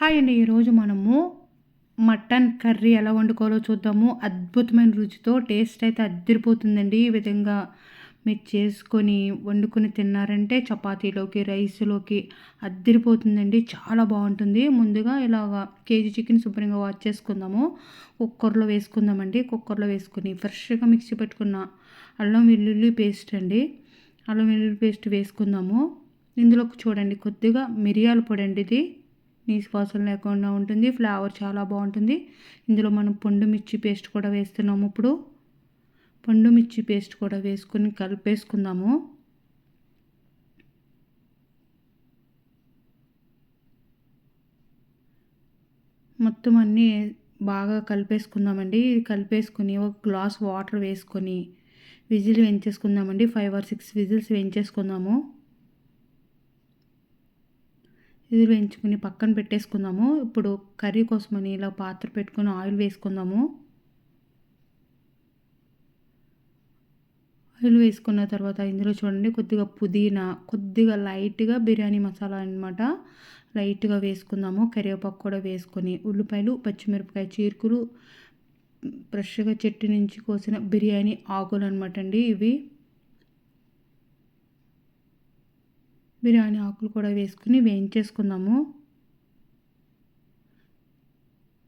Hi అండి. ఈరోజు మనము మటన్ కర్రీ ఎలా వండుకోవాలో చూద్దాము. అద్భుతమైన రుచితో టేస్ట్ అయితే అద్దిరిపోతుందండి. ఈ విధంగా మీరు చేసుకొని వండుకొని తిన్నారంటే చపాతీలోకి, రైస్‌లోకి అద్దిరిపోతుందండి. చాలా బావుంటుంది. ముందుగా ఇలాగా కేజీ చికెన్ శుభ్రంగా వాష్ చేసుకుందాము. కుక్కర్‌లో వేసుకుందామండి. కుక్కర్‌లో వేసుకొని ఫ్రెష్‌గా మిక్సీ పట్టుకున్న అల్లం వెల్లుల్లి పేస్ట్ అండి. అల్లం వెల్లుల్లి పేస్ట్ వేసుకుందాము. ఇందులోకి చూడండి కొద్దిగా మిరియాల పొడి అండి ఇది. నీసు వాసన లేకుండా ఉంటుంది. ఫ్లేవర్ చాలా బాగుంటుంది. ఇందులో మనం పండు మిర్చి పేస్ట్ కూడా వేస్తున్నాము. ఇప్పుడు పండు మిర్చి పేస్ట్ కూడా వేసుకొని కలిపేసుకుందాము. మొత్తం అన్నీ బాగా కలిపేసుకుందామండి. ఇది కలిపేసుకొని ఒక గ్లాస్ వాటర్ వేసుకొని విజిల్ వేయించేసుకుందామండి. 5 or 6 విజిల్స్ వేయించేసుకుందాము. ఇది వేయించుకుని పక్కన పెట్టేసుకుందాము. ఇప్పుడు కర్రీ కోసమని ఇలా పాత్ర పెట్టుకొని ఆయిల్ వేసుకుందాము. ఆయిల్ వేసుకున్న తర్వాత ఇందులో చూడండి కొద్దిగా పుదీనా, కొద్దిగా లైట్‌గా బిర్యానీ మసాలా అనమాట. లైట్‌గా వేసుకుందాము. కరివేపాకు కూడా వేసుకొని ఉల్లిపాయలు, పచ్చిమిరపకాయ చీరుకులు, ఫ్రెష్‌గా చెట్టు నుంచి కోసిన బిర్యానీ ఆకులు అనమాట అండి ఇవి. బిర్యానీ ఆకులు కూడా వేసుకుని వేయించేసుకుందాము.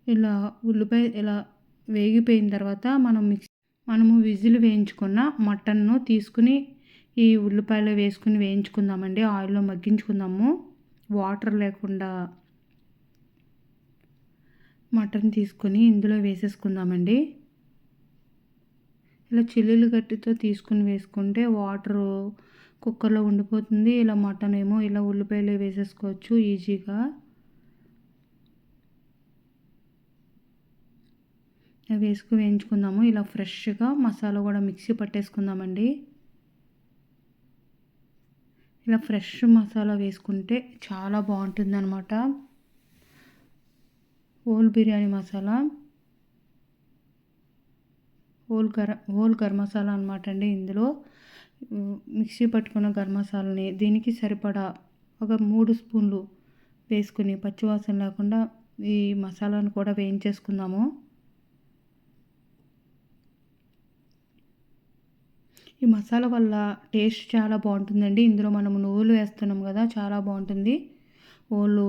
ఇలా ఉల్లిపాయ ఇలా వేగిపోయిన తర్వాత మనము విజిల్ వేయించుకున్న మటన్ను తీసుకుని ఈ ఉల్లిపాయలో వేసుకుని వేయించుకుందామండి. ఆయిల్లో మగ్గించుకుందాము. వాటర్ లేకుండా మటన్ తీసుకొని ఇందులో వేసేసుకుందామండి. ఇలా చిల్లులు గట్టితో తీసుకుని వేసుకుంటే వాటరు కుక్కర్లో ఉండిపోతుంది. ఇలా మటన్ ఏమో ఇలా ఉల్లిపాయలు వేసేసుకోవచ్చు ఈజీగా. వేసుకుని వేయించుకుందాము. ఇలా ఫ్రెష్‌గా మసాలా కూడా మిక్సీ పట్టేసుకుందామండి. ఇలా ఫ్రెష్ మసాలా వేసుకుంటే చాలా బాగుంటుందన్నమాట. హోల్ బిర్యానీ మసాలా, హోల్ గరం మసాలా అనమాట అండి. ఇందులో మిక్సీ పట్టుకున్న గరం మసాలాని దీనికి సరిపడా ఒక 3 స్పూన్లు వేసుకుని పచ్చివాసన లేకుండా ఈ మసాలాను కూడా వేయించేసుకుందాము. ఈ మసాలా వల్ల టేస్ట్ చాలా బాగుంటుందండి. ఇందులో మనము నువ్వులు వేస్తున్నాం కదా, చాలా బాగుంటుంది. ఓలు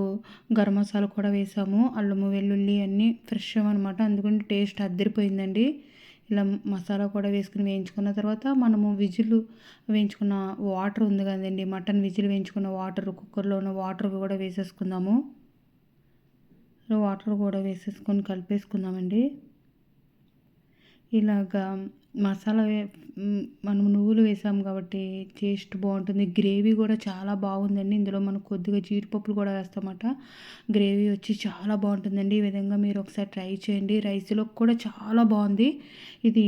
గరం మసాలా కూడా వేసాము. అల్లము వెల్లుల్లి అన్నీ ఫ్రెష్ అనమాట. అందుకని టేస్ట్ అద్దరిపోయిందండి. ఇలా మసాలా కూడా వేసుకుని వేయించుకున్న తర్వాత మనము విజిల్ వేయించుకున్న వాటర్ ఉంది కదండి, మటన్ విజిల్ వేయించుకున్న వాటర్, కుక్కర్లో ఉన్న వాటర్ కూడా వేసేసుకుందాము. వాటర్ కూడా వేసేసుకొని కలిపేసుకుందామండి. ఇలాగా మసాలా మనం నువ్వులు వేసాము కాబట్టి టేస్ట్ బాగుంటుంది. గ్రేవీ కూడా చాలా బాగుందండి. ఇందులో మనం కొద్దిగా జీడిపప్పులు కూడా వేస్తామట. గ్రేవీ వచ్చి చాలా బాగుంటుందండి. ఈ విధంగా మీరు ఒకసారి ట్రై చేయండి. రైస్లో కూడా చాలా బాగుంది. ఇది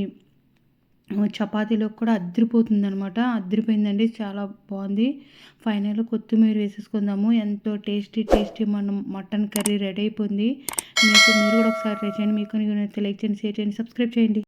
చపాతీలోకి కూడా అద్దరిపోతుందనమాట. అద్దరిపోయిందండి. చాలా బాగుంది. ఫైనల్‌గా కొత్తిమీర వేసేసుకుందాము. ఎంతో టేస్టీ మనం మటన్ కర్రీ రెడీ అయిపోయింది. మీరు కూడా ఒకసారి ట్రై చేయండి. మీకు కనుక నచ్చితే లైక్ చేయండి, షేర్ చేయండి, సబ్స్క్రైబ్ చేయండి.